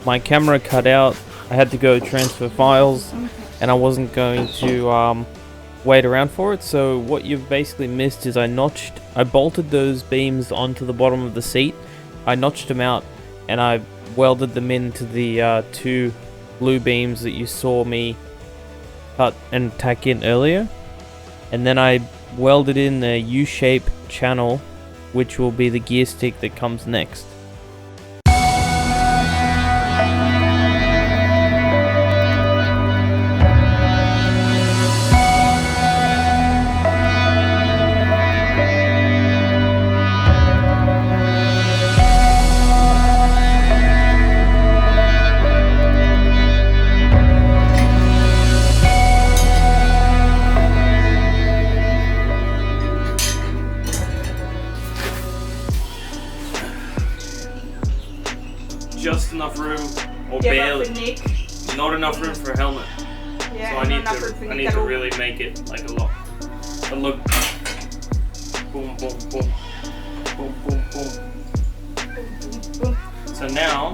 My camera cut out I had to go transfer files, and I wasn't going to wait around for it. So what you've basically missed is I bolted those beams onto the bottom of the seat. I notched them out, and I welded them into the two blue beams that you saw me cut and tack in earlier. And then I welded in the U-shape channel, which will be the gear stick that comes next. Just enough room, or barely. Not enough room for a helmet. Yeah, so I need to really make it like a lot. But look, boom, boom, boom, boom, boom, boom. So now